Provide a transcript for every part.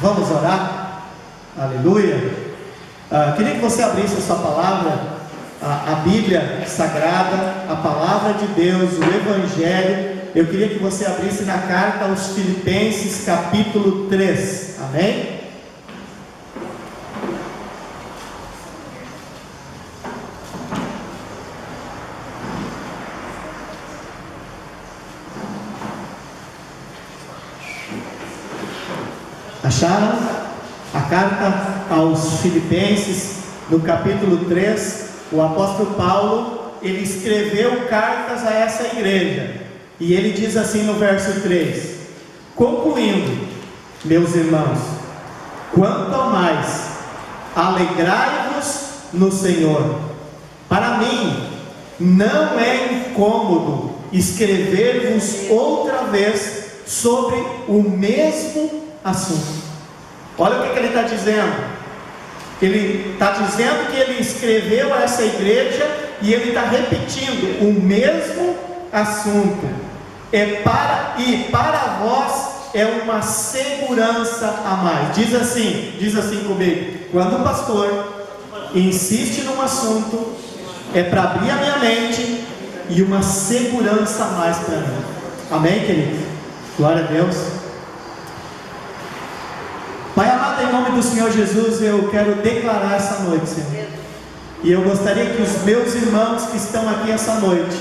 Vamos orar? Aleluia. Queria que você abrisse a sua palavra, a Bíblia Sagrada, a Palavra de Deus, o Evangelho. Eu queria que você abrisse na carta aos Filipenses, capítulo 3. Amém? Acharam? A carta aos Filipenses, no capítulo 3, o apóstolo Paulo, ele escreveu cartas a essa igreja, e ele diz assim no verso 3: concluindo, meus irmãos, quanto ao mais, alegrai-vos no Senhor. Para mim, não é incômodo escrever-vos outra vez sobre o mesmo assunto. Olha o que ele está dizendo. Ele está dizendo que ele escreveu a essa igreja e ele está repetindo o mesmo assunto. Para vós é uma segurança a mais. Diz assim comigo: quando o pastor insiste num assunto, é para abrir a minha mente e uma segurança a mais para mim. Amém, querido? Glória a Deus. Pai amado, em nome do Senhor Jesus, eu quero declarar essa noite, Senhor. E eu gostaria que os meus irmãos que estão aqui essa noite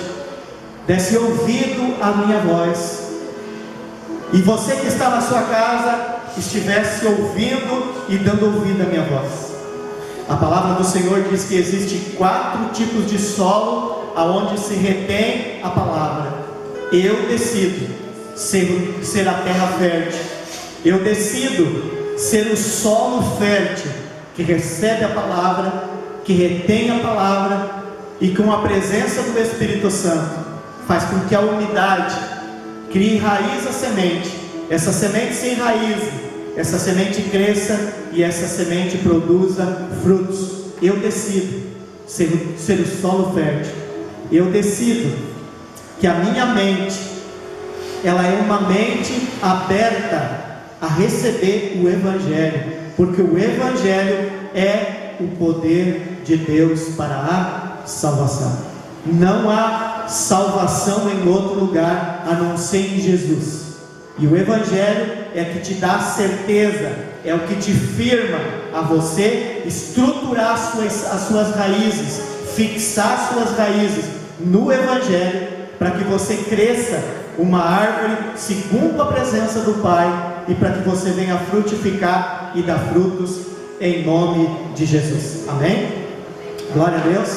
dessem ouvido à minha voz. E você que está na sua casa estivesse ouvindo e dando ouvido à minha voz. A palavra do Senhor diz que existem 4 tipos de solo aonde se retém a palavra. Eu decido ser a terra fértil. Eu decido ser o solo fértil que recebe a palavra, que retém a palavra, e com a presença do Espírito Santo faz com que a umidade crie raiz a semente. Essa semente se enraize, essa semente cresça e essa semente produza frutos. Eu decido ser o solo fértil. Eu decido que a minha mente, ela é uma mente aberta a receber o Evangelho, porque o Evangelho é o poder de Deus para a salvação. Não há salvação em outro lugar a não ser em Jesus. E o Evangelho é que te dá certeza, é o que te firma a você estruturar as suas raízes, fixar suas raízes no Evangelho, para que você cresça uma árvore segundo a presença do Pai, e para que você venha frutificar e dar frutos em nome de Jesus. Amém? Glória a Deus.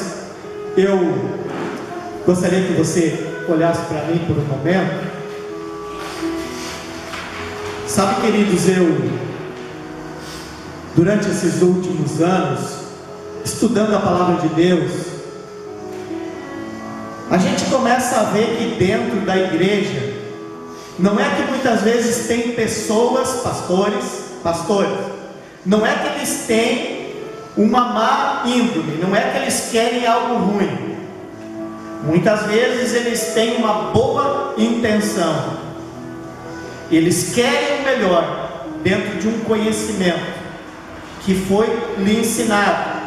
Eu gostaria que você olhasse para mim por um momento. Sabe, queridos, durante esses últimos anos, estudando a palavra de Deus, a gente começa a ver que dentro da igreja, não é que muitas vezes tem pessoas, pastores, não é que eles têm uma má índole, não é que eles querem algo ruim. Muitas vezes eles têm uma boa intenção, eles querem o melhor dentro de um conhecimento que foi lhe ensinado.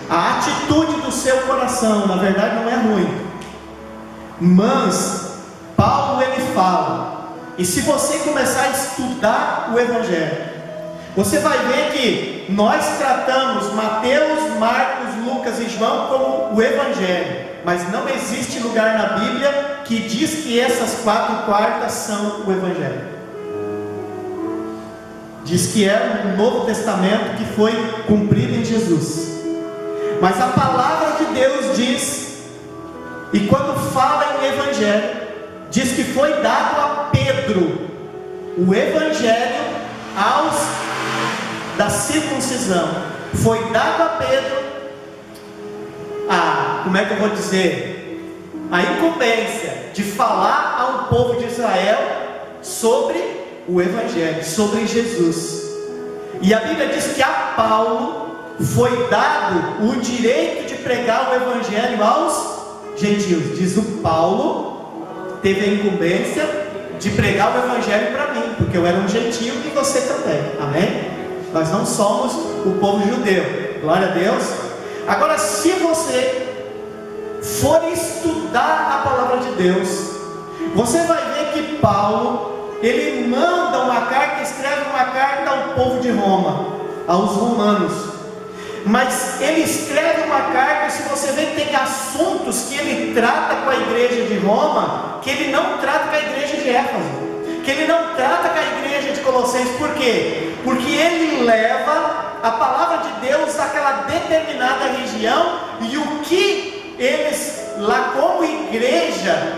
A atitude do seu coração, na verdade, não é ruim, mas Paulo ele fala, e se você começar a estudar o Evangelho, você vai ver que nós tratamos Mateus, Marcos, Lucas e João como o Evangelho, mas não existe lugar na Bíblia que diz que essas 4/4 são o Evangelho. Diz que é o Novo Testamento que foi cumprido em Jesus. Mas a palavra de Deus diz, e quando fala em Evangelho, diz que foi dado a Pedro o Evangelho da circuncisão. Foi dado a Pedro a incumbência de falar ao povo de Israel sobre o Evangelho, sobre Jesus. E a Bíblia diz que a Paulo foi dado o direito de pregar o Evangelho aos gentios. Diz o Paulo teve a incumbência de pregar o Evangelho para mim, porque eu era um gentio e você também. Amém? Nós não somos o povo judeu. Glória a Deus. Agora, se você for estudar a palavra de Deus, você vai ver que Paulo, ele manda uma carta, escreve uma carta ao povo de Roma, aos romanos. Mas ele escreve uma carta, se você vê, tem assuntos que ele trata com a igreja de Roma, que ele não trata com a igreja de Éfeso, que ele não trata com a igreja de Colossenses. Por quê? Porque ele leva a palavra de Deus àquela determinada região, e o que eles, lá como igreja,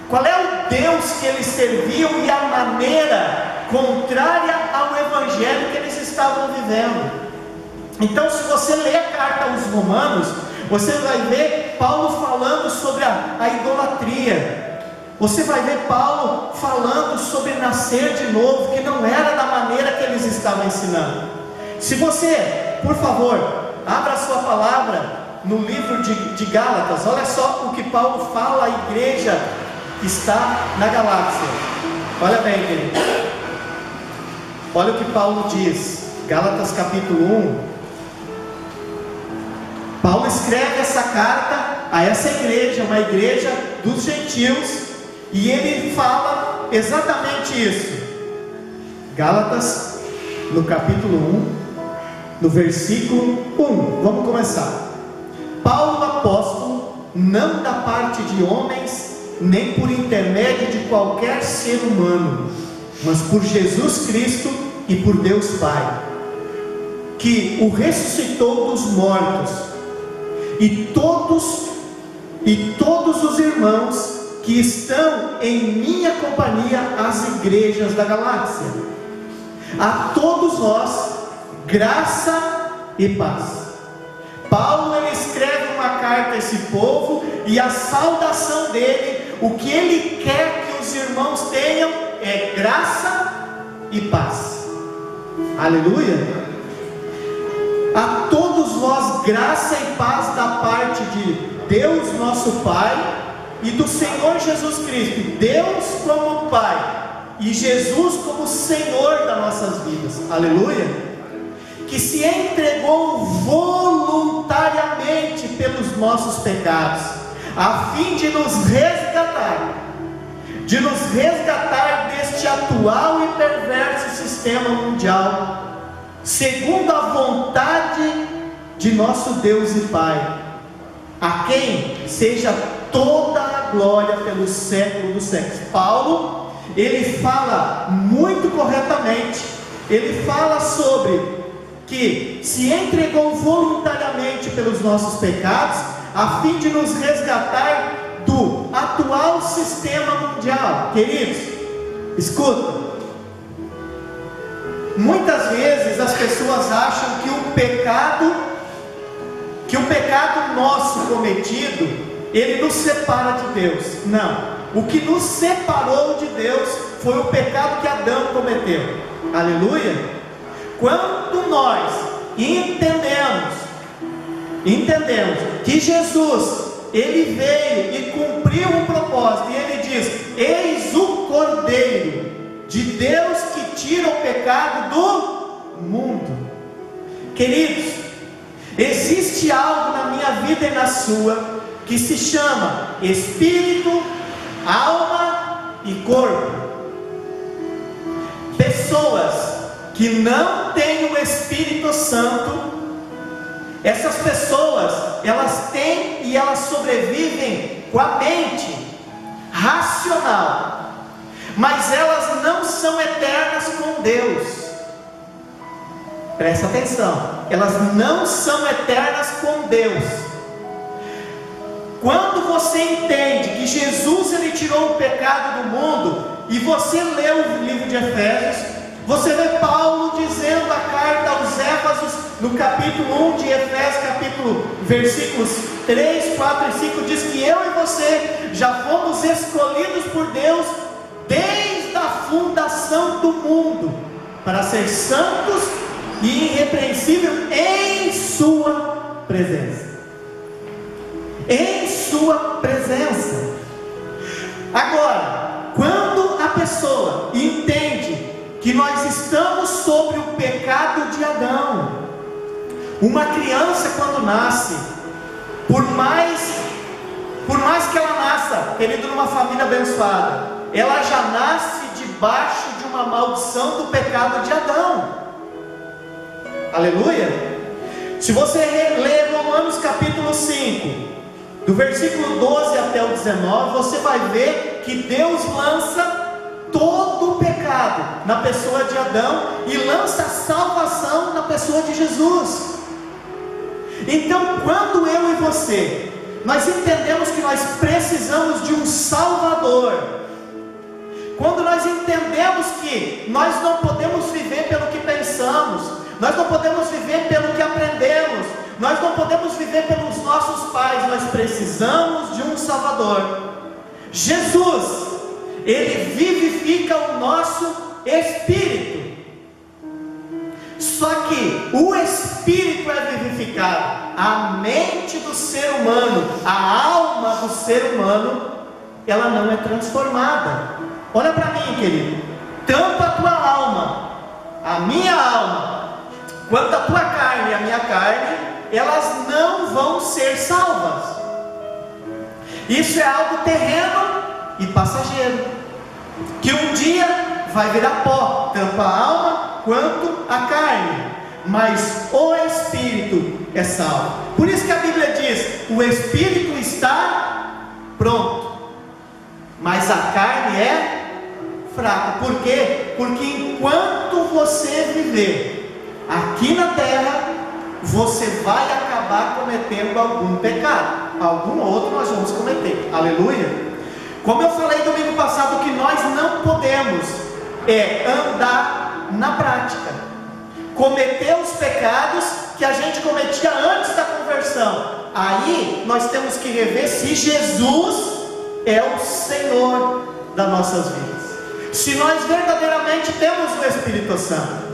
qual é o Deus que eles serviam e a maneira contrária ao evangelho que eles estavam vivendo. Então, se você ler a carta aos Romanos, você vai ver Paulo falando sobre a idolatria. Você vai ver Paulo falando sobre nascer de novo, que não era da maneira que eles estavam ensinando. Se você, por favor, abra a sua palavra no livro de Gálatas, olha só o que Paulo fala à igreja que está na Galácia. Olha bem, querido. Olha o que Paulo diz, Gálatas capítulo 1. Paulo escreve essa carta a essa igreja, uma igreja dos gentios, e ele fala exatamente isso. Gálatas, no capítulo 1, no versículo 1. Vamos começar. Paulo, apóstolo, não da parte de homens, nem por intermédio de qualquer ser humano, mas por Jesus Cristo e por Deus Pai, que o ressuscitou dos mortos, e todos os irmãos que estão em minha companhia, as igrejas da Galácia. A todos vós, graça e paz. Paulo, ele escreve uma carta a esse povo, e a saudação dele, o que ele quer que os irmãos tenham, é graça e paz. Aleluia. A todos vós, graça e paz da parte de Deus nosso Pai e do Senhor Jesus Cristo. Deus como Pai e Jesus como Senhor das nossas vidas. Aleluia. Que se entregou voluntariamente pelos nossos pecados, a fim de nos resgatar deste atual e perverso sistema mundial, segundo a vontade de nosso Deus e Pai, a quem seja toda a glória pelo século dos séculos. Paulo, ele fala muito corretamente, ele fala sobre que se entregou voluntariamente pelos nossos pecados, a fim de nos resgatar do atual sistema mundial. Queridos, escuta. Muitas vezes as pessoas acham que o pecado nosso cometido, ele nos separa de Deus. Não. O que nos separou de Deus foi o pecado que Adão cometeu. Aleluia. Quando nós entendemos que Jesus, ele veio e cumpriu um propósito, e ele diz: eis o Cordeiro de Deus que tira o pecado do mundo. Queridos, existe algo na minha vida e na sua que se chama espírito, alma e corpo. Pessoas que não têm o Espírito Santo, essas pessoas, elas têm e elas sobrevivem com a mente racional, mas elas não são eternas com Deus. Presta atenção, elas não são eternas com Deus. Quando você entende que Jesus, ele tirou o pecado do mundo, e você lê o livro de Efésios, você vê Paulo dizendo a carta aos Éfesos, no capítulo 1 de Efésios, versículos 3, 4 e 5, diz que eu e você já fomos escolhidos por Deus desde a fundação do mundo, para ser santos e irrepreensíveis em sua presença. Em sua presença. Agora, quando a pessoa entende que nós estamos sobre o pecado de Adão. Uma criança, quando nasce, por mais que ela nasça, querido, numa família abençoada, ela já nasce debaixo de uma maldição do pecado de Adão. Aleluia. Se você ler Romanos capítulo 5, do versículo 12 até o 19, você vai ver que Deus lança todo o pecado na pessoa de Adão e lança a salvação na pessoa de Jesus. Então, quando eu e você, nós entendemos que nós precisamos de um Salvador, quando nós entendemos que nós não podemos viver pelo que pensamos, nós não podemos viver pelo que aprendemos, nós não podemos viver pelos nossos pais, nós precisamos de um Salvador. Jesus, Ele vivifica o nosso espírito. Só que o espírito é vivificado, a mente do ser humano, a alma do ser humano, ela não é transformada. Olha para mim, querido, tanto a tua alma, a minha alma, quanto a tua carne e a minha carne, elas não vão ser salvas. Isso é algo terreno e passageiro, que um dia vai virar pó, tanto a alma quanto a carne, mas o espírito é salvo. Por isso que a Bíblia diz: o espírito está pronto, mas a carne é fraca. Por quê? Porque enquanto você viver aqui na terra, você vai acabar cometendo algum pecado, algum outro nós vamos cometer. Aleluia. Como eu falei domingo passado, que nós não podemos andar na prática, cometer os pecados que a gente cometia antes da conversão. Aí nós temos que rever se Jesus é o Senhor das nossas vidas, se nós verdadeiramente temos o Espírito Santo.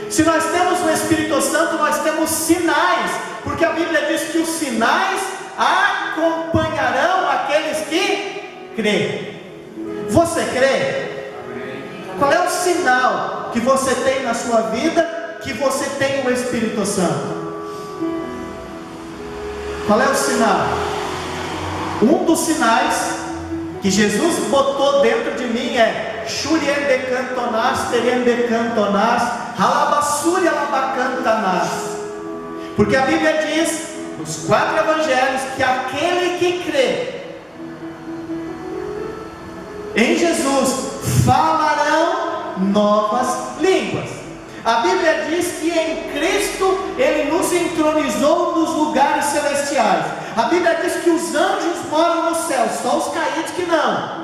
Se nós temos o Espírito Santo, nós temos sinais, porque a Bíblia diz que os sinais acompanharão aqueles que creem. Você crê? Qual é o sinal que você tem na sua vida que você tem o Espírito Santo? Qual é o sinal? Um dos sinais que Jesus botou dentro de mim é Shurien de cantonás, terien de cantonás, halabassuri alabacantanás. Porque a Bíblia diz nos 4 evangelhos que aquele que crê em Jesus falarão novas línguas. A Bíblia diz que em Cristo Ele nos entronizou nos lugares celestiais. A Bíblia diz que os anjos moram no céu, só os caídos que não.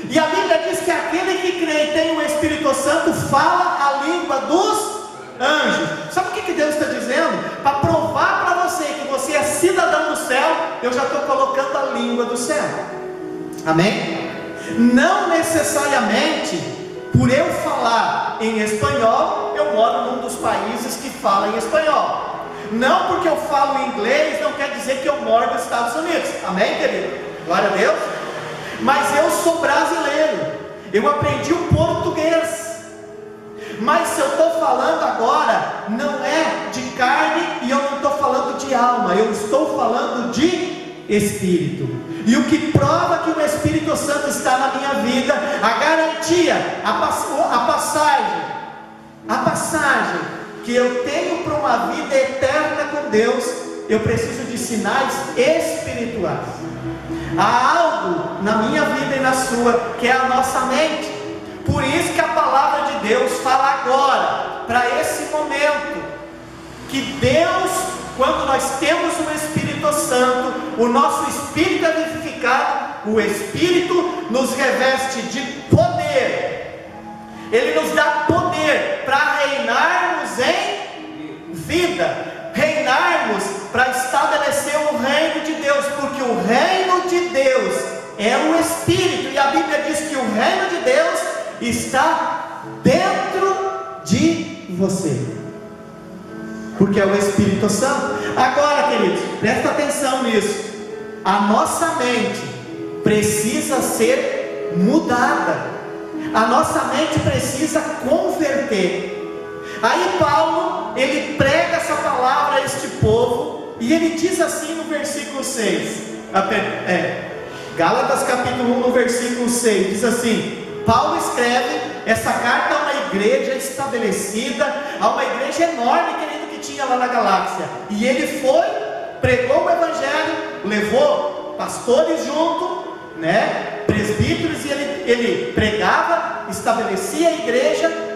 E a Bíblia diz que aquele que crê e tem o Espírito Santo fala a língua dos anjos. Sabe o que Deus está dizendo? Para provar para você que você é cidadão do céu, eu já estou colocando a língua do céu. Amém? Não necessariamente por eu falar em espanhol, eu moro num dos países que fala em espanhol. Não porque eu falo inglês, não quer dizer que eu moro nos Estados Unidos. Amém, querido? Glória a Deus. Mas eu sou brasileiro, eu aprendi o português. Mas se eu estou falando agora, não é de carne e eu não estou falando de alma, eu estou falando de espírito. E o que prova que o Espírito Santo está na minha vida, a garantia, a passagem que eu tenho para uma vida eterna com Deus, eu preciso de sinais espirituais. Há algo na minha vida e na sua, que é a nossa mente. Por isso que a palavra de Deus fala agora, para esse momento, que Deus, quando nós temos o Espírito Santo, o nosso espírito é vivificado, o Espírito nos reveste de poder. Ele nos dá poder para reinarmos em vida, reinarmos para estabelecer o reino de Deus, porque o reino de Deus é o Espírito, e a Bíblia diz que o reino de Deus está dentro de você, porque é o Espírito Santo. Agora, queridos, presta atenção nisso. A nossa mente precisa ser mudada. A nossa mente precisa converter. Aí Paulo, ele prega essa palavra a este povo, e ele diz assim no versículo 6, Gálatas capítulo 1, no versículo 6, diz assim: Paulo escreve essa carta a uma igreja estabelecida, a uma igreja enorme, querido, que tinha lá na Galáxia, e ele foi, pregou o evangelho, levou pastores junto, presbíteros, e ele pregava, estabelecia a igreja,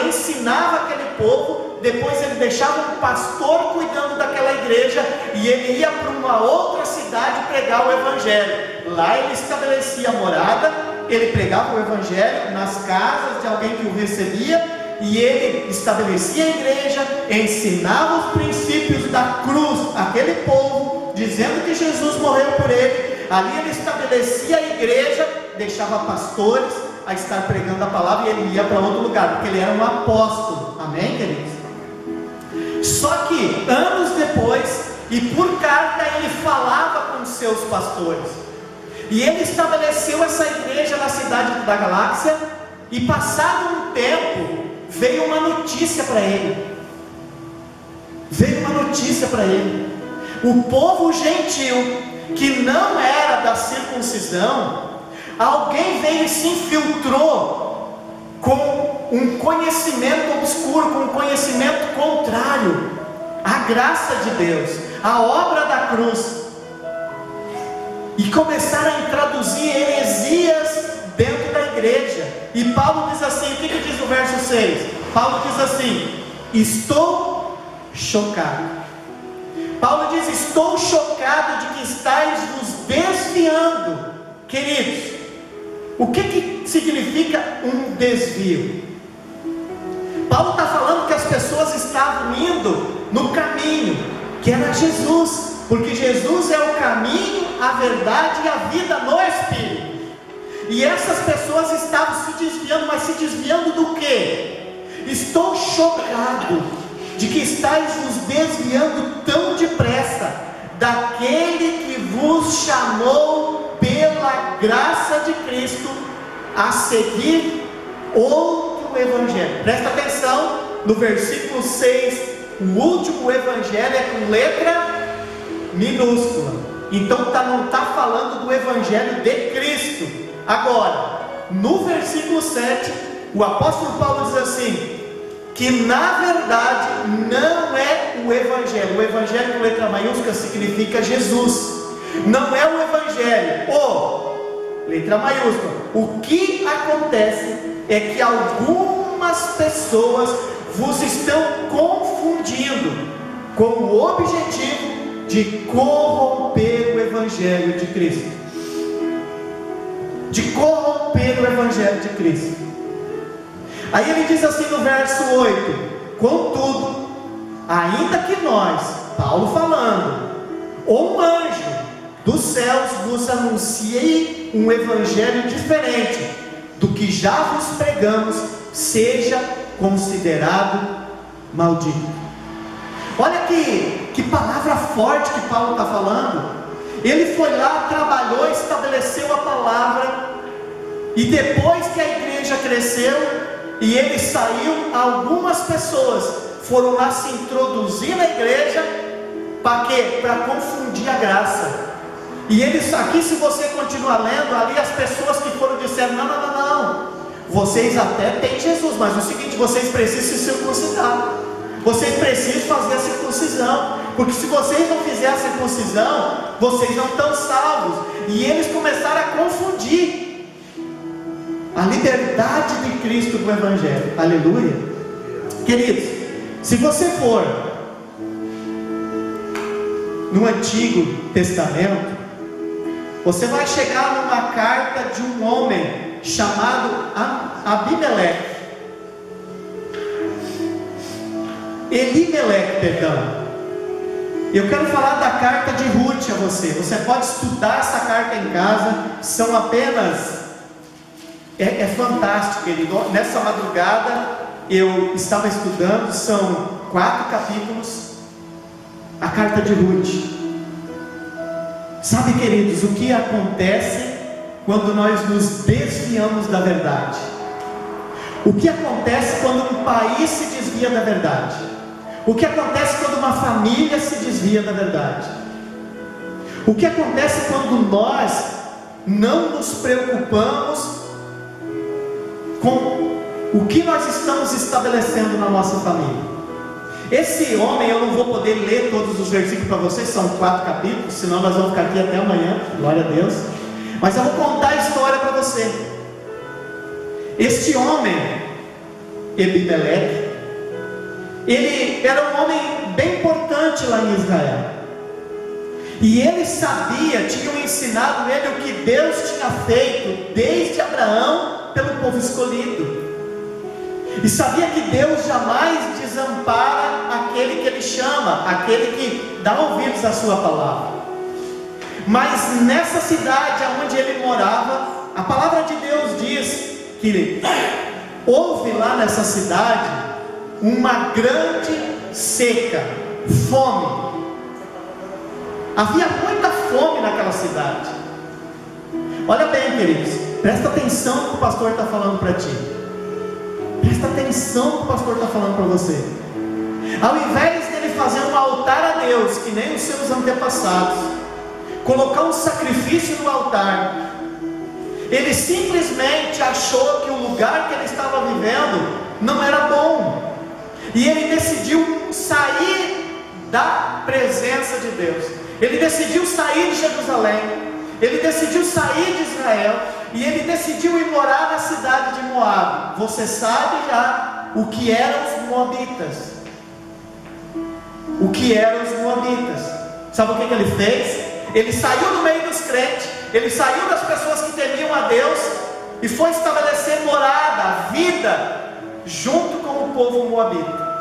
ensinava aquele povo, depois ele deixava um pastor cuidando daquela igreja, e ele ia para uma outra cidade pregar o evangelho. Lá ele estabelecia a morada, ele pregava o evangelho nas casas de alguém que o recebia, e ele estabelecia a igreja, ensinava os princípios da cruz àquele povo, dizendo que Jesus morreu por ele. Ali ele estabelecia a igreja, deixava pastores a estar pregando a palavra, e ele ia para outro lugar, porque ele era um apóstolo. Amém, queridos? Só que anos depois, e por carta, ele falava com os seus pastores, e ele estabeleceu essa igreja na cidade da Galáxia, e passado um tempo, veio uma notícia para ele. O povo gentil, que não era da circuncisão, alguém veio e se infiltrou com um conhecimento obscuro, com um conhecimento contrário à graça de Deus, à obra da cruz, e começaram a introduzir heresias dentro da igreja. E Paulo diz assim, o que diz o verso 6? Paulo diz assim: estou chocado. Paulo diz: estou chocado de que estáis vos desviando. Queridos, o que significa um desvio? Paulo está falando que as pessoas estavam indo no caminho que era Jesus, porque Jesus é o caminho, a verdade e a vida no Espírito. E essas pessoas estavam se desviando, mas se desviando do quê? Estou chocado de que estáis vos desviando tão depressa daquele que vos chamou pela graça de Cristo a seguir outro evangelho. Presta atenção no versículo 6, o último evangelho é com letra minúscula, então não está falando do evangelho de Cristo. Agora, no versículo 7, o apóstolo Paulo diz assim, que na verdade não é o evangelho com letra maiúscula significa Jesus, não é o evangelho, letra maiúscula. O que acontece é que algumas pessoas vos estão confundindo com o objetivo de corromper o evangelho de Cristo. Aí ele diz assim no verso 8: contudo, ainda que nós, Paulo falando, ou um anjo dos céus vos anuncie um evangelho diferente do que já vos pregamos, seja considerado maldito. Olha que palavra forte que Paulo está falando. Ele foi lá, trabalhou, estabeleceu a palavra, e depois que a igreja cresceu e ele saiu, algumas pessoas foram lá se introduzir na igreja. Para quê? Para confundir a graça. E eles, aqui, se você continuar lendo, ali as pessoas que foram disseram: não, vocês até têm Jesus, mas é o seguinte, vocês precisam se circuncidar, vocês precisam fazer a circuncisão, porque se vocês não fizerem a circuncisão, vocês não estão salvos. E eles começaram a confundir a liberdade de Cristo com o evangelho. Aleluia. Queridos, se você for no Antigo Testamento, você vai chegar numa carta de um homem chamado Abimeleque. Elimeleque, perdão. Eu quero falar da carta de Ruth a você. Você pode estudar essa carta em casa. São apenas... É fantástico, querido. Nessa madrugada eu estava estudando. São 4 capítulos. A carta de Ruth. Sabe, queridos, o que acontece quando nós nos desviamos da verdade? O que acontece quando um país se desvia da verdade? O que acontece quando uma família se desvia da verdade? O que acontece quando nós não nos preocupamos com o que nós estamos estabelecendo na nossa família? Esse homem, eu não vou poder ler todos os versículos para vocês, são 4 capítulos, senão nós vamos ficar aqui até amanhã, glória a Deus. Mas eu vou contar a história para você. Este homem, Ebimeleque, ele era um homem bem importante lá em Israel. E ele sabia, tinham ensinado ele o que Deus tinha feito desde Abraão pelo povo escolhido. E sabia que Deus jamais desampara aquele que Ele chama, aquele que dá ouvidos à sua palavra. Mas nessa cidade onde ele morava, a palavra de Deus diz que houve lá nessa cidade uma grande seca, fome. Havia muita fome naquela cidade. Olha bem, queridos, presta atenção no que o pastor está falando para ti. Presta atenção no que o pastor está falando para você. Ao invés dele fazer um altar a Deus, que nem os seus antepassados, colocar um sacrifício no altar, ele simplesmente achou que o lugar que ele estava vivendo não era bom, e ele decidiu sair da presença de Deus. Ele decidiu sair de Jerusalém, ele decidiu sair de Israel, e ele decidiu ir morar na cidade de Moabe. Você sabe já o que eram os moabitas. O que eram os moabitas? Sabe o que ele fez? Ele saiu do meio dos crentes, ele saiu das pessoas que temiam a Deus, e foi estabelecer morada, vida, junto com o povo moabita.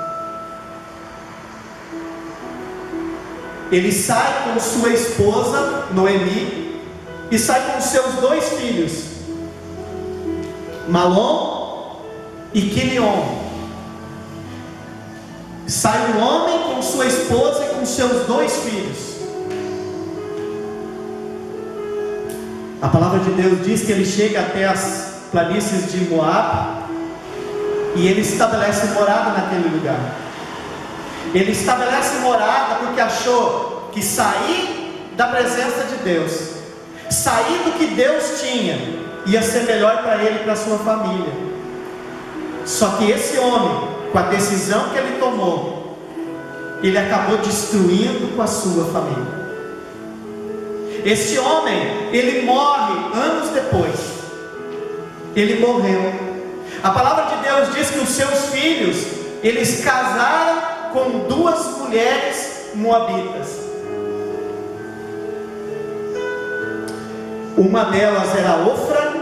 Ele sai com sua esposa, Noemi, e sai com seus 2 filhos, Malom e Quilion. Sai um homem com sua esposa e com seus 2 filhos. A palavra de Deus diz que ele chega até as planícies de Moab, e ele estabelece morada naquele lugar. Ele estabelece morada porque achou que sair da presença de Deus, sair do que Deus tinha, ia ser melhor para ele e para a sua família. Só que esse homem, com a decisão que ele tomou, ele acabou destruindo com a sua família. Este homem, ele morre anos depois. Ele morreu. A palavra de Deus diz que os seus filhos, eles casaram com 2 mulheres moabitas. Uma delas era Ofra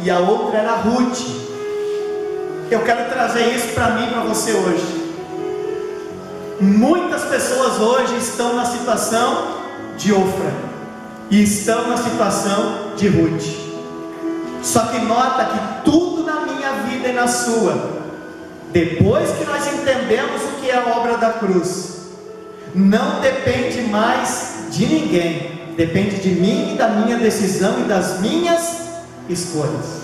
e a outra era Ruth. Eu quero trazer isso para mim e para você hoje. Muitas pessoas hoje estão na situação de Ofra e estão na situação de Ruth. Só que nota que tudo na minha vida e na sua, depois que nós entendemos o que é a obra da cruz, não depende mais de ninguém. Depende de mim e da minha decisão e das minhas escolhas.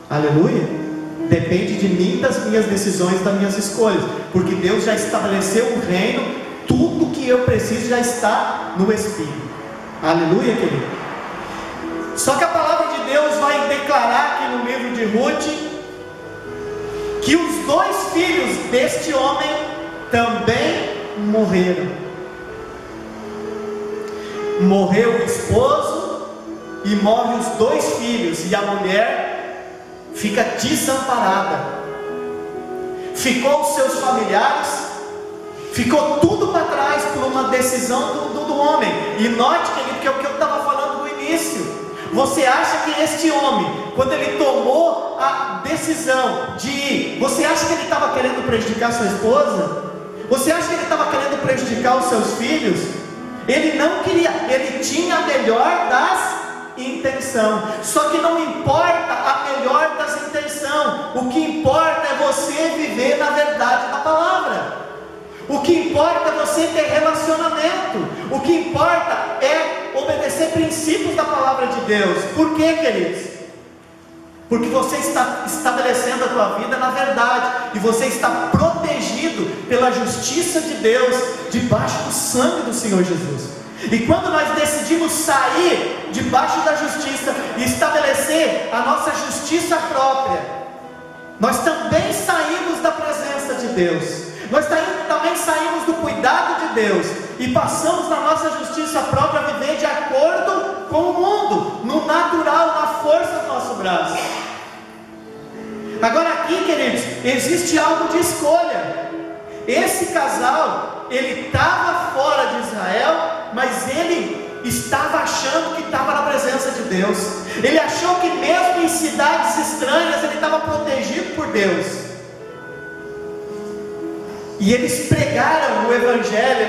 Aleluia. Depende de mim, das minhas decisões, das minhas escolhas, porque Deus já estabeleceu o reino. Tudo que eu preciso já está no Espírito. Aleluia, querido. Só que a palavra de Deus vai declarar aqui no livro de Ruth que os 2 filhos deste homem também morreram. Morreu o esposo e morre os 2 filhos, e a mulher fica desamparada. Ficou os seus familiares, ficou tudo para trás por uma decisão do homem. E note, querido, que é o que eu estava falando no início. Você acha que este homem, quando ele tomou a decisão de ir, você acha que ele estava querendo prejudicar sua esposa? Você acha que ele estava querendo prejudicar os seus filhos? Ele não queria, ele tinha a melhor das intenções. Só que não importa a melhor das intenções, o que importa é você viver na verdade da palavra. O que importa é você ter relacionamento. O que importa é obedecer princípios da palavra de Deus. Por quê, queridos? Porque você está estabelecendo a tua vida na verdade, e você está protegido pela justiça de Deus, debaixo do sangue do Senhor Jesus. E quando nós decidimos sair debaixo da justiça e estabelecer a nossa justiça própria, nós também saímos da presença de Deus, nós também saímos do cuidado de Deus, e passamos na nossa justiça própria a viver de acordo com o mundo, no natural, na força do nosso braço. Agora aqui, queridos, existe algo de escolha. Esse casal, ele estava fora de Israel, mas ele estava achando que estava na presença de Deus. Ele achou que mesmo em cidades estranhas, ele estava protegido por Deus. E eles pregaram o Evangelho,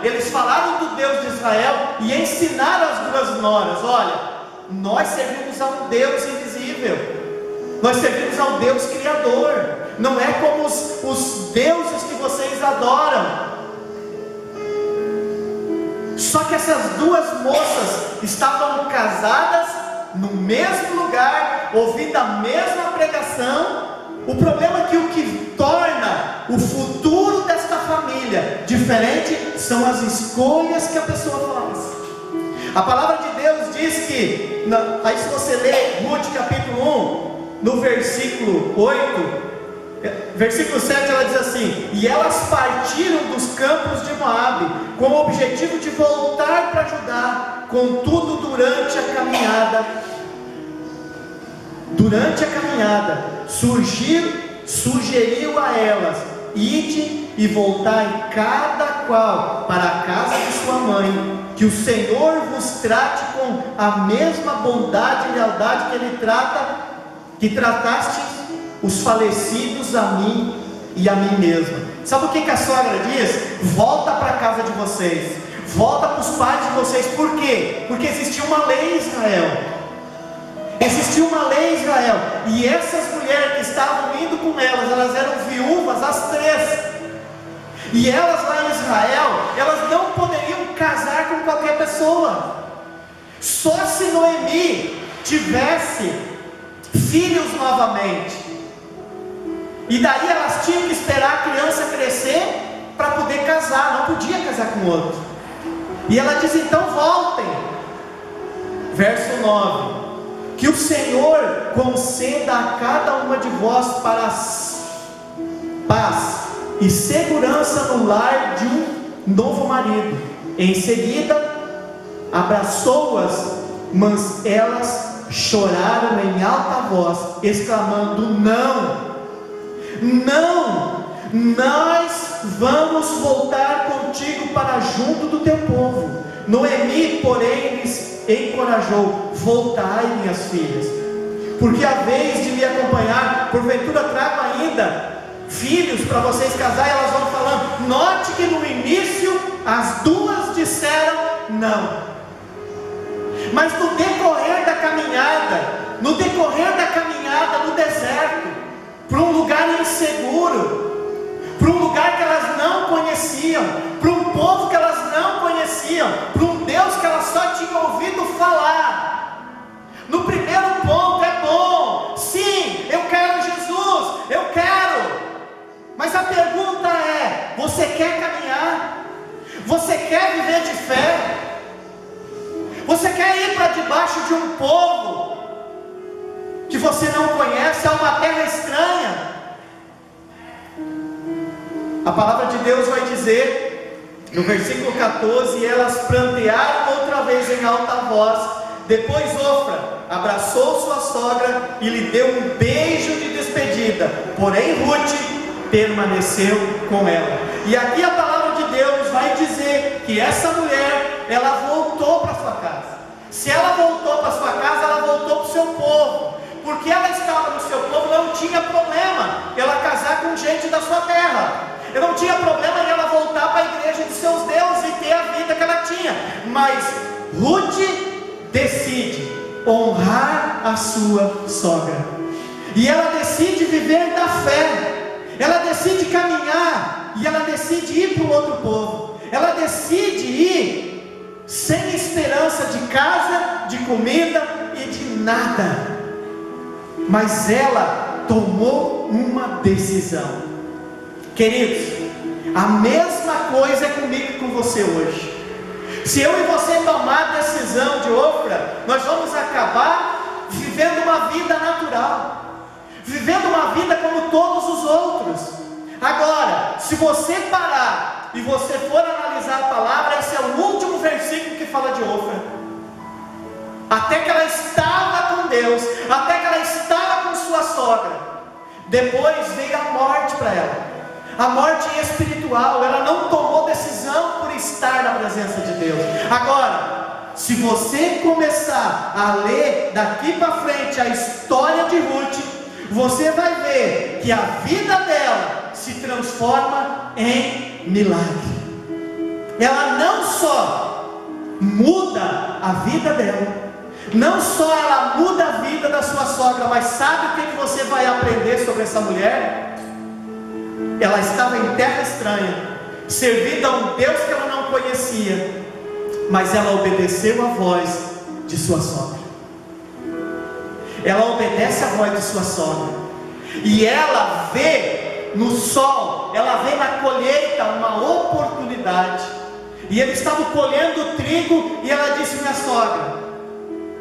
eles falaram do Deus de Israel e ensinaram as duas noras: olha, nós servimos a um Deus invisível, nós servimos a um Deus Criador, não é como os deuses que vocês adoram. Só que essas duas moças estavam casadas no mesmo lugar, ouvindo a mesma pregação. O problema é que o que torna o futuro desta família diferente são as escolhas que a pessoa faz. A palavra de Deus diz que, aí se você ler Ruth capítulo 1, no versículo 8, versículo 7, ela diz assim: e elas partiram dos campos de Moabe, com o objetivo de voltar para Judá. Contudo, durante a caminhada, sugeriu a elas: ide e voltai cada qual para a casa de sua mãe, que o Senhor vos trate com a mesma bondade e lealdade que trataste os falecidos, a mim e a mim mesma. Sabe o que a sogra diz? Volta para a casa de vocês, volta para os pais de vocês. Por quê? Porque existia uma lei em Israel. Existia uma lei em Israel, e essas mulheres que estavam indo com elas eram viúvas, as três. E elas lá em Israel, elas não poderiam casar com qualquer pessoa. Só se Noemi tivesse filhos novamente. E daí elas tinham que esperar a criança crescer para poder casar, não podia casar com outro. E ela diz: então voltem. Verso 9: que o Senhor conceda a cada uma de vós para paz e segurança no lar de um novo marido. Em seguida abraçou-as, mas elas choraram em alta voz, exclamando: não, nós vamos voltar contigo para junto do teu povo. Noemi, porém, lhes encorajou: voltai, minhas filhas, porque a vez de me acompanhar, porventura trago ainda filhos para vocês casar. E elas vão falando. Note que no início as duas disseram não, mas no decorrer da caminhada no deserto, para um lugar inseguro, para um lugar que elas não conheciam, para um povo que elas não conheciam, para um Deus que elas só tinham ouvido falar. No primeiro ponto é bom, sim, eu quero Jesus, eu quero, mas a pergunta é: você quer caminhar? Você quer viver de fé? Você quer ir para debaixo de um povo que você não conhece, a uma terra estranha? A palavra de Deus vai dizer no versículo 14: elas prantearam outra vez em alta voz. Depois Ofra abraçou sua sogra e lhe deu um beijo de despedida, porém Ruth permaneceu com ela. E aqui a palavra de Deus vai dizer que essa mulher, ela voltou para sua casa. Se ela voltou para sua casa, ela voltou para o seu povo, porque ela estava no seu povo. Não tinha problema ela casar com gente da sua terra, eu não tinha problema em ela voltar para a igreja de seus deuses e ter a vida que ela tinha. Mas Ruth decide honrar a sua sogra, e ela decide viver da fé. Ela decide caminhar, e ela decide ir para o outro povo. Ela decide ir sem esperança de casa, de comida e de nada. Mas ela tomou uma decisão. Queridos, a mesma coisa é comigo e com você hoje. Se eu e você tomar a decisão de Ofra, nós vamos acabar vivendo uma vida natural, vivendo uma vida como todos os outros. Agora, se você parar e você for analisar a palavra, esse é o último versículo que fala de Ofra. Até que ela estava com Deus, até que ela estava com sua sogra, depois veio a morte para ela. A morte espiritual. Ela não tomou decisão por estar na presença de Deus. Agora, se você começar a ler daqui para frente a história de Ruth, você vai ver que a vida dela se transforma em milagre. Ela não só muda a vida dela, não só ela muda a vida da sua sogra, mas sabe o que você vai aprender sobre essa mulher? Ela estava em terra estranha, servindo a um Deus que ela não conhecia, mas ela obedeceu a voz de sua sogra. Ela obedece a voz de sua sogra, e ela vê no sol, ela vê na colheita uma oportunidade. E eles estavam colhendo trigo, e ela disse: minha sogra,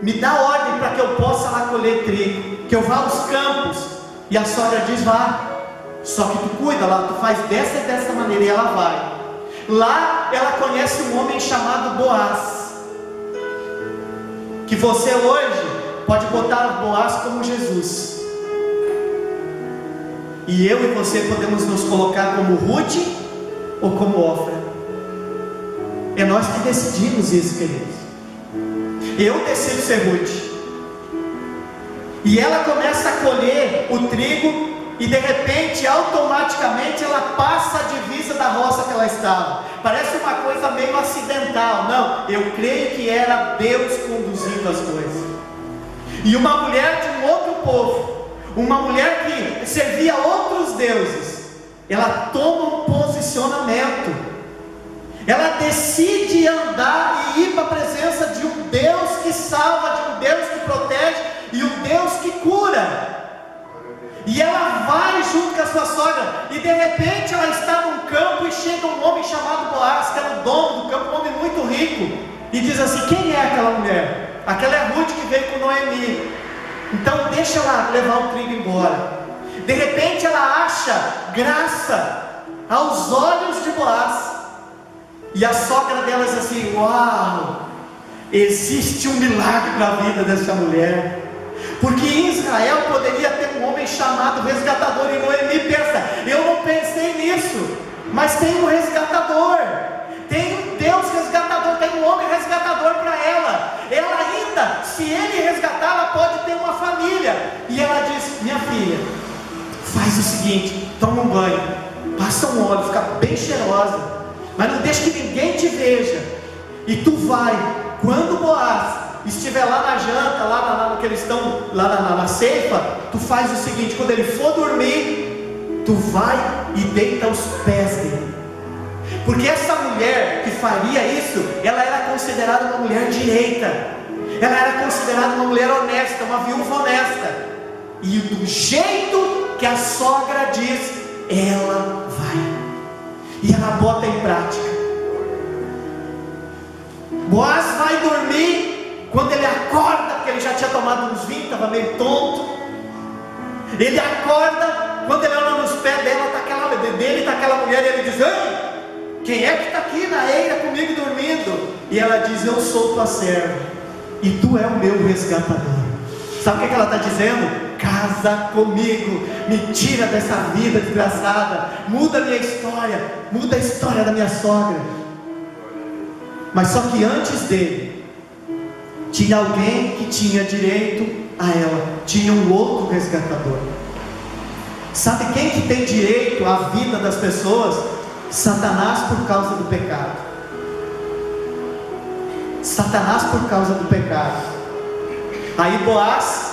me dá ordem para que eu possa lá colher trigo, que eu vá aos campos. E a sogra diz: vá. Só que tu cuida lá, tu faz dessa e dessa maneira. E ela vai. Lá ela conhece um homem chamado Boaz, que você hoje pode botar Boaz como Jesus, e eu e você podemos nos colocar como Ruth ou como Ofra. É nós que decidimos isso, queridos. Eu decido ser Ruth. E ela começa a colher o trigo, e de repente, automaticamente, ela passa a divisa da roça que ela estava. Parece uma coisa meio acidental. Não, eu creio que era Deus conduzindo as coisas. E uma mulher de um outro povo, uma mulher que servia outros deuses, ela toma um posicionamento. Ela decide andar e ir para a presença de um Deus que salva, de um Deus que protege e um Deus que cura. E ela vai junto com a sua sogra, e de repente ela está num campo, e chega um homem chamado Boaz, que era o dono do campo, um homem muito rico, e diz assim: quem é aquela mulher? Aquela é Ruth que veio com Noemi, então deixa ela levar o trigo embora. De repente ela acha graça aos olhos de Boaz, e a sogra dela diz assim: uau, existe um milagre na vida dessa mulher. Porque em Israel poderia ter um homem chamado resgatador, e Noemi pensa: eu não pensei nisso, mas tem um resgatador, tem um Deus resgatador, tem um homem resgatador para ela. Ela ainda, se ele resgatar, ela pode ter uma família. E ela diz: minha filha, faz o seguinte, toma um banho, passa um óleo, fica bem cheirosa, mas não deixe que ninguém te veja, e tu vai, quando Boaz estiver lá na janta, lá no que eles estão, lá na ceifa, tu faz o seguinte: quando ele for dormir, tu vai e deita aos pés dele. Porque essa mulher que faria isso, ela era considerada uma mulher direita, ela era considerada uma mulher honesta, uma viúva honesta. E do jeito que a sogra diz, ela vai, e ela bota em prática. Boaz vai dormir. Quando ele acorda, porque ele já tinha tomado uns vinhos, estava meio tonto, ele acorda, quando ele olha nos pés dele, está aquela mulher, e ele diz: ei, quem é que está aqui na eira comigo dormindo? E ela diz: eu sou tua serva, e tu é o meu resgatador. Sabe o que ela está dizendo? Casa comigo, me tira dessa vida desgraçada, muda a minha história, muda a história da minha sogra. Mas só que antes dele, tinha alguém que tinha direito a ela, tinha um outro resgatador. Sabe quem que tem direito à vida das pessoas? Satanás, por causa do pecado. Satanás, por causa do pecado. Aí Boaz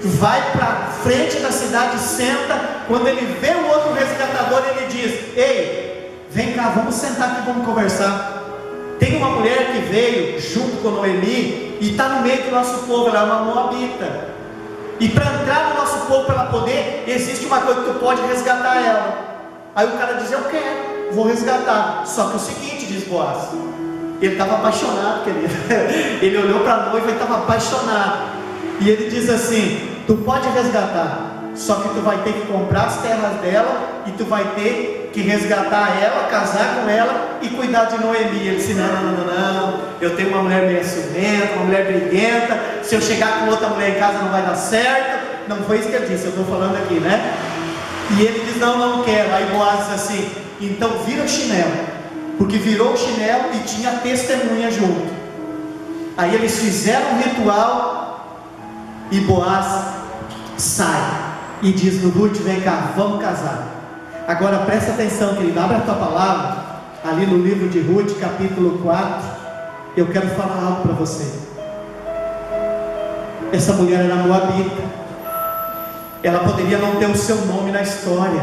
vai para frente da cidade, senta. Quando ele vê o outro resgatador, ele diz: ei, vem cá, vamos sentar aqui, vamos conversar. Tem uma mulher que veio junto com Noemi e está no meio do nosso povo, ela é uma moabita. E para entrar no nosso povo, para ela poder, existe uma coisa que tu pode resgatar ela. Aí o cara diz: eu quero, vou resgatar. Só que o seguinte, diz Boaz, ele estava apaixonado, querido. Ele olhou para a noiva e estava apaixonado. E ele diz assim: tu pode resgatar, só que tu vai ter que comprar as terras dela, e tu vai ter que resgatar ela, casar com ela e cuidar de Noemi. Ele disse: não, eu tenho uma mulher meio ciumenta, uma mulher briguenta, se eu chegar com outra mulher em casa não vai dar certo. Não foi isso que ele disse, eu estou falando aqui, né? E ele diz: não quero. Aí Boaz diz assim: então vira o chinelo, porque virou o chinelo e tinha testemunha junto. Aí eles fizeram um ritual e Boaz sai e diz no Ruth: vem cá, vamos casar. Agora presta atenção, querido, abre a tua palavra ali no livro de Ruth, capítulo 4. Eu quero falar algo para você. Essa mulher era moabita, ela poderia não ter o seu nome na história,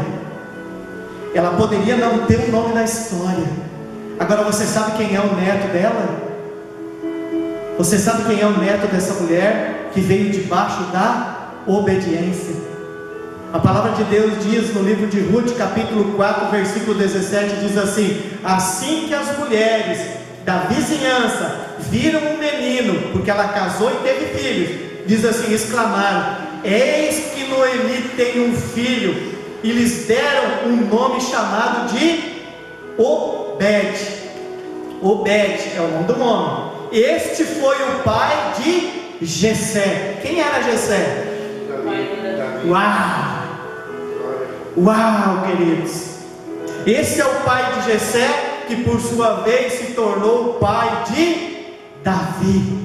ela poderia não ter o nome na história. Agora você sabe quem é o neto dela? Você sabe quem é o neto dessa mulher que veio debaixo da obediência? A palavra de Deus diz no livro de Ruth, capítulo 4, versículo 17, diz assim: assim que as mulheres da vizinhança viram um menino, porque ela casou e teve filhos, diz assim, exclamaram: eis que Noemi tem um filho, e lhes deram um nome chamado de Obed. Obed é o nome do homem. Este foi o pai de Jessé. Quem era Jessé? Uau, queridos, esse é o pai de Jessé, que por sua vez se tornou o pai de Davi.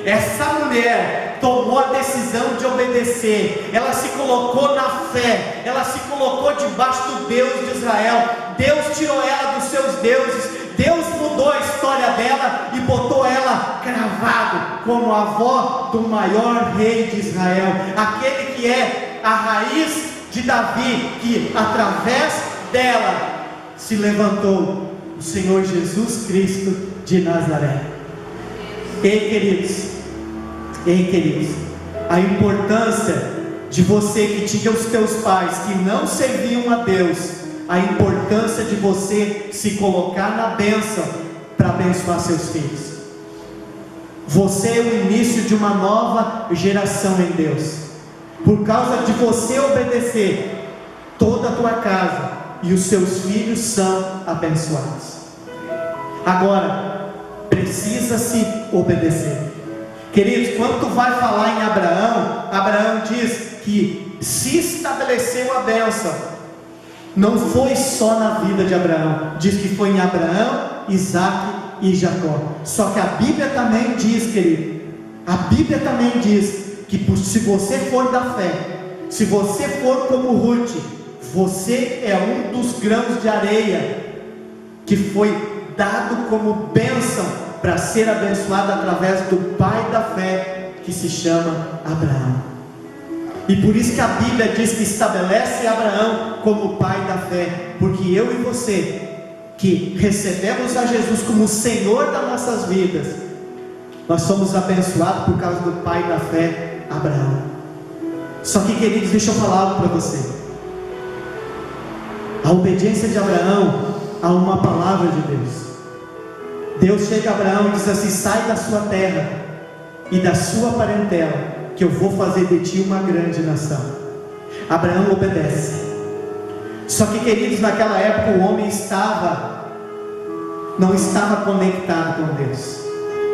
Essa mulher tomou a decisão de obedecer, ela se colocou na fé, ela se colocou debaixo do Deus de Israel. Deus tirou ela dos seus deuses, Deus mudou a história dela e botou ela cravado como a avó do maior rei de Israel, aquele que é a raiz de Davi, que através dela se levantou o Senhor Jesus Cristo de Nazaré. Ei, queridos, a importância de você que tinha os teus pais que não serviam a Deus, a importância de você se colocar na bênção para abençoar seus filhos. Você é o início de uma nova geração em Deus. Por causa de você obedecer, toda a tua casa e os seus filhos são abençoados. Agora, precisa-se obedecer. Queridos, quando tu vai falar em Abraão, Abraão diz que se estabeleceu a bênção. Não foi só na vida de Abraão, diz que foi em Abraão, Isaac e Jacó. Só que a Bíblia também diz, querido, a Bíblia também diz que se você for da fé, se você for como Ruth, você é um dos grãos de areia que foi dado como bênção para ser abençoado através do pai da fé, que se chama Abraão. E por isso que a Bíblia diz que estabelece Abraão como pai da fé, porque eu e você que recebemos a Jesus como Senhor das nossas vidas, nós somos abençoados por causa do pai da fé, Abraão. Só que, queridos, deixa eu falar algo para você. A obediência de Abraão a uma palavra de Deus. Deus chega a Abraão e diz assim: sai da sua terra e da sua parentela, que eu vou fazer de ti uma grande nação. Abraão obedece. Só que, queridos, naquela época o homem não estava conectado com Deus.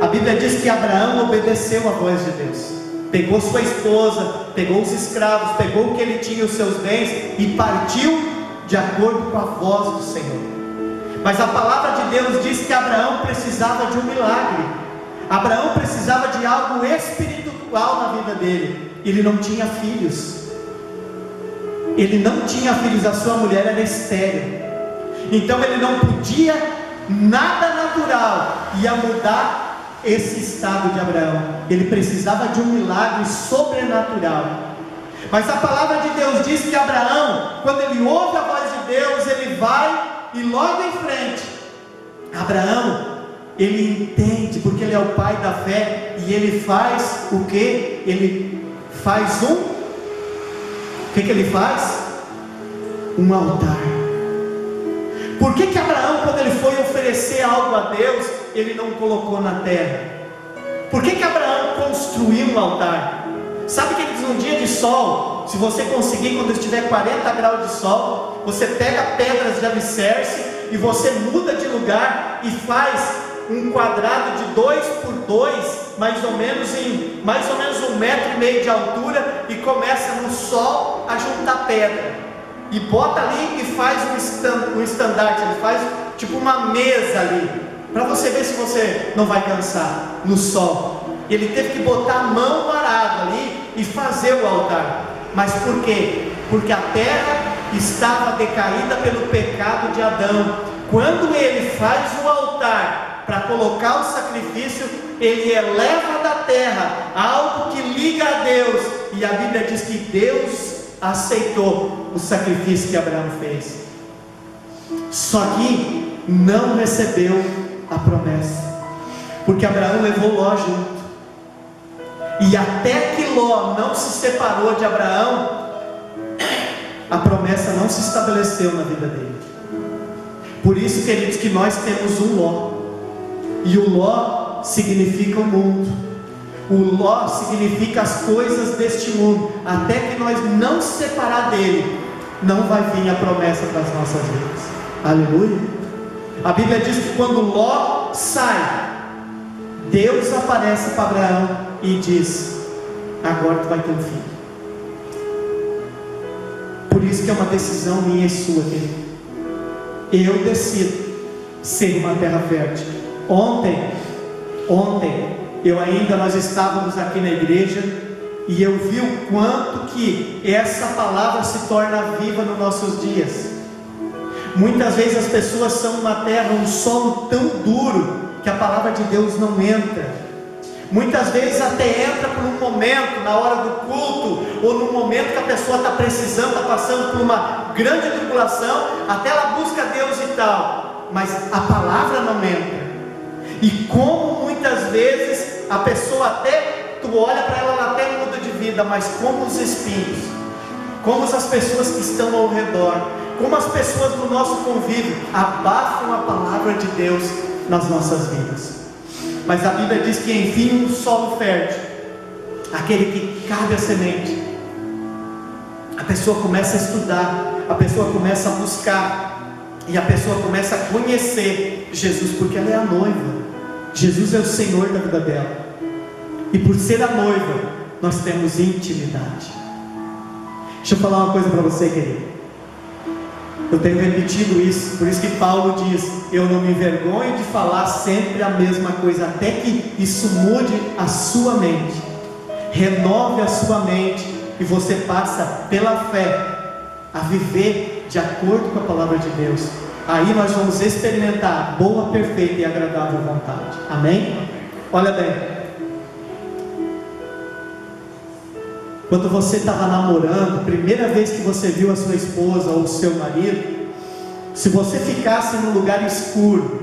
A Bíblia diz que Abraão obedeceu a voz de Deus. Pegou sua esposa, pegou os escravos, pegou o que ele tinha, os seus bens, e partiu de acordo com a voz do Senhor. Mas a palavra de Deus diz que Abraão precisava de um milagre. Abraão precisava de algo espiritual na vida dele. Ele não tinha filhos. A sua mulher era estéril. Então ele não podia, nada natural ia mudar esse estado de Abraão. Ele precisava de um milagre sobrenatural. Mas a palavra de Deus diz que Abraão, quando ele ouve a voz de Deus, ele vai e logo em frente, Abraão, ele entende, porque ele é o pai da fé, e ele faz o que? Ele faz o que ele faz? Um altar. Por que Abraão, quando ele foi oferecer algo a Deus, ele não colocou na terra? Por que Abraão construiu um altar? Sabe, queridos, num dia de sol, se você conseguir, quando estiver 40 graus de sol, você pega pedras de alicerce e você muda de lugar e faz um quadrado de 2 por 2, mais ou menos 1,5 metro de altura, e começa no sol a juntar pedra, e bota ali e faz um estandarte, ele faz tipo uma mesa ali, para você ver se você não vai cansar no sol. Ele teve que botar a mão no arado ali e fazer o altar. Mas por quê? Porque a terra estava decaída pelo pecado de Adão. Quando ele faz o altar para colocar o sacrifício, ele eleva da terra algo que liga a Deus, e a Bíblia diz que Deus aceitou o sacrifício que Abraão fez. Só que não recebeu a promessa, porque Abraão levou Ló junto, e até que Ló não se separou de Abraão, a promessa não se estabeleceu na vida dele. Por isso, queridos, que nós temos um Ló, e o Ló significa o mundo, o Ló significa as coisas deste mundo. Até que nós não se separar dele, não vai vir a promessa para as nossas vidas. Aleluia. A Bíblia diz que quando Ló sai, Deus aparece para Abraão e diz: agora tu vai ter um filho. Por isso que é uma decisão minha e sua, querido. Eu decido ser uma terra fértil. Ontem, nós estávamos aqui na igreja, e eu vi o quanto que essa palavra se torna viva nos nossos dias. Muitas vezes as pessoas são uma terra, um solo tão duro, que a palavra de Deus não entra. Muitas vezes até entra por um momento, na hora do culto, ou no momento que a pessoa está precisando, está passando por uma grande tribulação, até ela busca Deus e tal, mas a palavra não entra. E como muitas vezes a pessoa até, tu olha para ela, ela até muda de vida, mas como os espinhos, como as pessoas que estão ao redor, como as pessoas do nosso convívio abafam a palavra de Deus nas nossas vidas. Mas a Bíblia diz que enfim, um solo fértil, aquele que cabe a semente, a pessoa começa a estudar, a pessoa começa a buscar, e a pessoa começa a conhecer Jesus, porque ela é a noiva. Jesus é o Senhor da vida dela, e por ser a noiva, nós temos intimidade. Deixa eu falar uma coisa para você, querido. Eu tenho repetido isso, por isso que Paulo diz: eu não me envergonho de falar sempre a mesma coisa, até que isso mude a sua mente, renove a sua mente, e você passa pela fé a viver de acordo com a palavra de Deus. Aí nós vamos experimentar a boa, perfeita e agradável vontade. Amém? Olha bem, quando você estava namorando, primeira vez que você viu a sua esposa ou o seu marido, se você ficasse num lugar escuro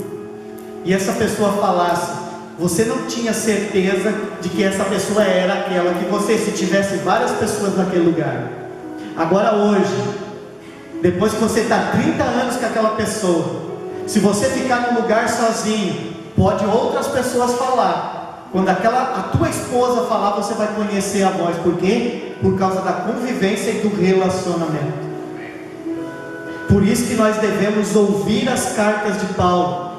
e essa pessoa falasse, você não tinha certeza de que essa pessoa era aquela que você, se tivesse várias pessoas naquele lugar. Agora hoje, depois que você está 30 anos com aquela pessoa, se você ficar num lugar sozinho, pode outras pessoas falar. Quando a tua esposa falar, você vai conhecer a voz. Por quê? Por causa da convivência e do relacionamento. Por isso que nós devemos ouvir as cartas de Paulo,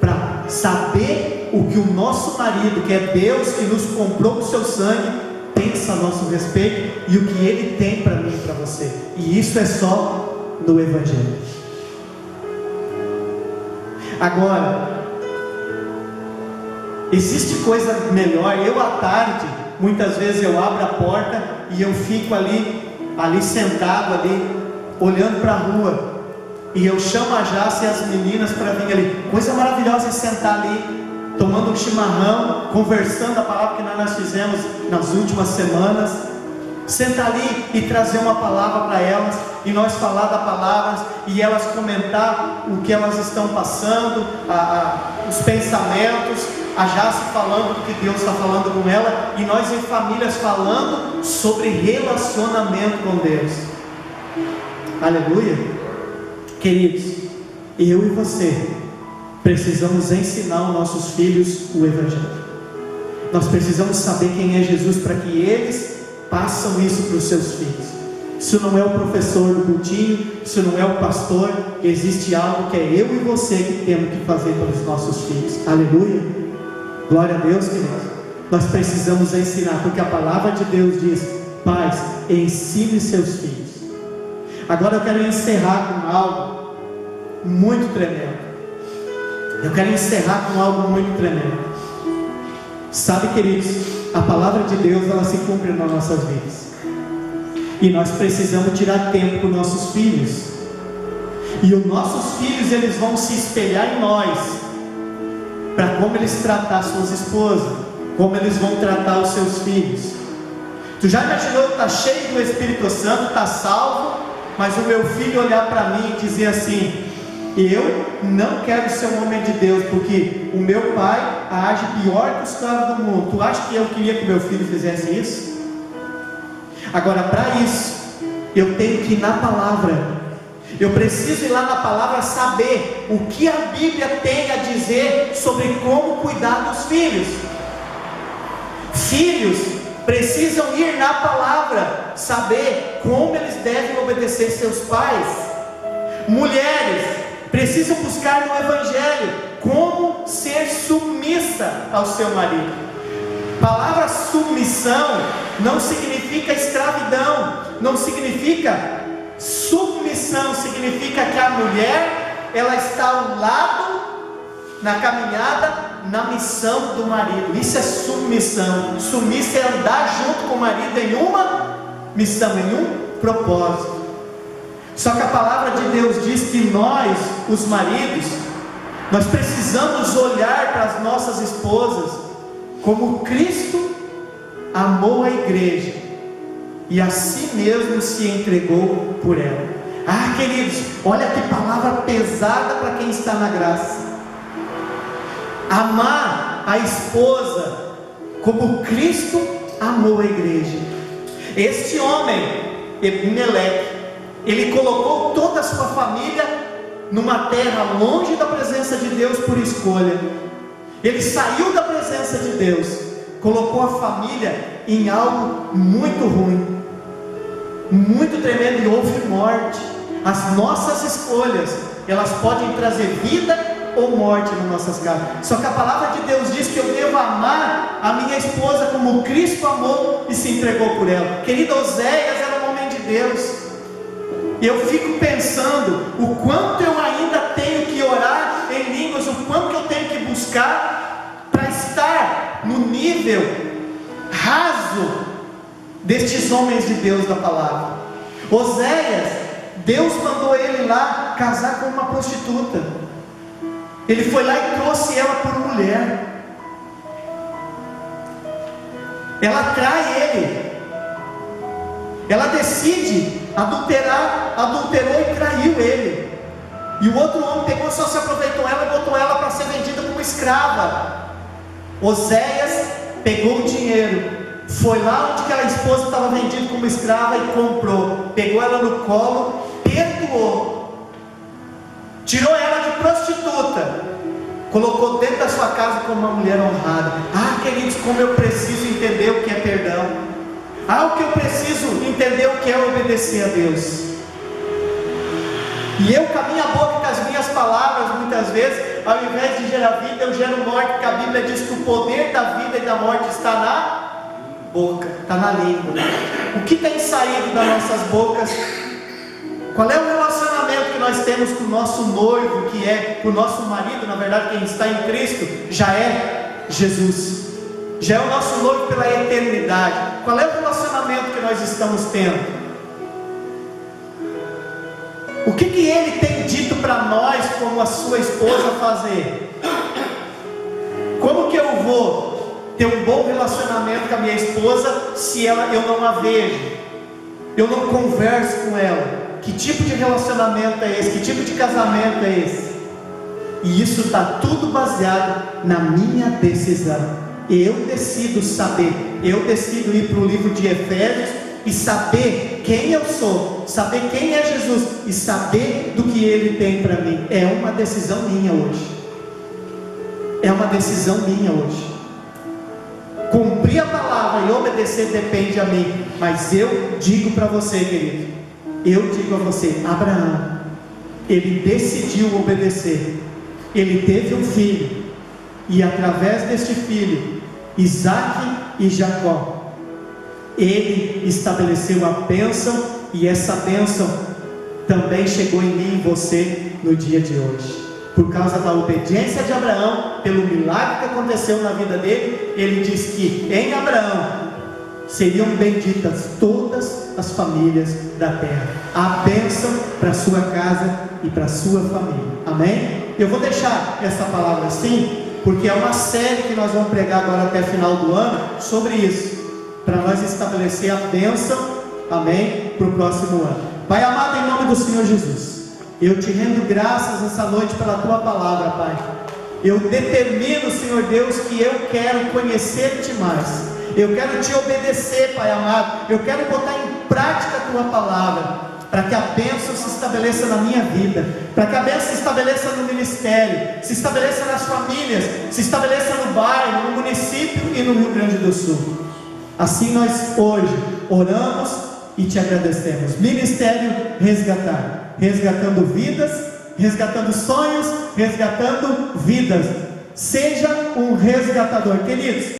para saber o que o nosso marido, que é Deus que nos comprou com o seu sangue, pensa a nosso respeito, e o que Ele tem para mim e para você. E isso é só no Evangelho. Agora, existe coisa melhor. Eu à tarde, muitas vezes eu abro a porta e eu fico ali sentado ali, olhando para a rua, e eu chamo a Jace e as meninas para vir ali. Coisa maravilhosa é sentar ali, tomando um chimarrão, conversando a palavra que nós fizemos nas últimas semanas. Sentar ali e trazer uma palavra para elas, e nós falar da palavra, e elas comentar o que elas estão passando, os pensamentos, a Jace falando o que Deus está falando com ela, e nós em famílias falando sobre relacionamento com Deus. Aleluia. Queridos, eu e você precisamos ensinar aos nossos filhos o Evangelho. Nós precisamos saber quem é Jesus para que eles passam isso para os seus filhos. Isso não é o professor do cultinho, isso não é o pastor. Existe algo que é eu e você que temos que fazer para os nossos filhos. Aleluia. Glória a Deus, queridos. Nós precisamos ensinar, porque a palavra de Deus diz: pais, ensine seus filhos. Agora eu quero encerrar com algo muito tremendo. Sabe, queridos, a palavra de Deus, ela se cumpre nas nossas vidas, e nós precisamos tirar tempo para os nossos filhos, e os nossos filhos, eles vão se espelhar em nós, para como eles tratar suas esposas, como eles vão tratar os seus filhos. Tu já imaginou, tá cheio do Espírito Santo, tá salvo, mas o meu filho olhar para mim e dizer assim: eu não quero ser um homem de Deus, porque o meu pai age pior que os caras do mundo. Tu acha que eu queria que meu filho fizesse isso? Agora, para isso, eu tenho que ir na palavra. Eu preciso ir lá na palavra, saber o que a Bíblia tem a dizer sobre como cuidar dos filhos. Filhos precisam ir na palavra, saber como eles devem obedecer seus pais. Mulheres precisam buscar no Evangelho como ser submissa ao seu marido. Palavra submissão não significa escravidão, não significa submissão, significa que a mulher, ela está ao lado, na caminhada, na missão do marido. Isso é submissão. Submissa é andar junto com o marido em uma missão, em um propósito. Só que a palavra de Deus diz que nós, os maridos, nós precisamos olhar para as nossas esposas como Cristo amou a igreja e a si mesmo se entregou por ela. Ah, queridos, olha que palavra pesada para quem está na graça. Amar a esposa como Cristo amou a igreja. Este homem, Ebimeleque, ele colocou toda a sua família numa terra longe da presença de Deus por escolha. Ele saiu da presença de Deus, colocou a família em algo muito ruim, muito tremendo, e houve morte. As nossas escolhas, elas podem trazer vida ou morte nas nossas casas. Só que a palavra de Deus diz que eu devo amar a minha esposa como Cristo amou e se entregou por ela. Querido, Oséias era um homem de Deus. Eu fico pensando o quanto eu ainda tenho que orar em línguas, o quanto eu tenho que buscar para estar no nível raso destes homens de Deus da palavra. Oséias, Deus mandou ele lá casar com uma prostituta. Ele foi lá e trouxe ela por mulher. Ela trai ele. Ela decide adulterar, adulterou e traiu ele. E o outro homem pegou, só se aproveitou dela e botou ela para ser vendida como escrava. Oséias pegou o dinheiro, foi lá onde aquela esposa estava vendida como escrava e comprou. Pegou ela no colo, perdoou, tirou ela de prostituta, colocou dentro da sua casa como uma mulher honrada. Ah, queridos, como eu preciso entender o que é perdão. Ah, o que eu preciso entender o que é obedecer a Deus. E eu, com a minha boca, com as minhas palavras, muitas vezes, ao invés de gerar vida, eu gero morte, porque a Bíblia diz que o poder da vida e da morte está na boca, está na língua. O que tem saído das nossas bocas? Qual é o relacionamento que nós temos com o nosso noivo, que é o nosso marido? Na verdade, quem está em Cristo já é Jesus, já é o nosso noivo pela eternidade. Qual é o relacionamento que nós estamos tendo? O que ele tem dito para nós como a sua esposa fazer? Como que eu vou ter um bom relacionamento com a minha esposa se eu não a vejo, eu não converso com ela? Que tipo de relacionamento é esse? Que tipo de casamento é esse? E isso está tudo baseado na minha decisão. Eu decido saber, eu decido ir para o livro de Efésios e saber quem eu sou, saber quem é Jesus e saber do que Ele tem para mim. É uma decisão minha hoje. É uma decisão minha hoje. Cumprir a palavra e obedecer depende a mim. Mas eu digo para você, querido, eu digo a você, Abraão, ele decidiu obedecer. Ele teve um filho, e através deste filho, Isaque e Jacó, ele estabeleceu a bênção, e essa bênção também chegou em mim e você no dia de hoje. Por causa da obediência de Abraão, pelo milagre que aconteceu na vida dele, ele diz que em Abraão seriam benditas todas as famílias da terra. A bênção para a sua casa e para a sua família. Amém? Eu vou deixar essa palavra assim, porque é uma série que nós vamos pregar agora até o final do ano sobre isso, para nós estabelecer a bênção, amém, para o próximo ano. Pai amado, em nome do Senhor Jesus, eu te rendo graças essa noite pela tua palavra, Pai. Eu determino, Senhor Deus, que eu quero conhecer-te mais. Eu quero te obedecer, Pai amado. Eu quero botar em prática a tua palavra, para que a bênção se estabeleça na minha vida, para que a bênção se estabeleça no ministério, se estabeleça nas famílias, se estabeleça no bairro, no município e no Rio Grande do Sul. Assim nós hoje oramos e te agradecemos. Ministério Resgatar, resgatando vidas, resgatando sonhos, resgatando vidas. Seja um resgatador, queridos.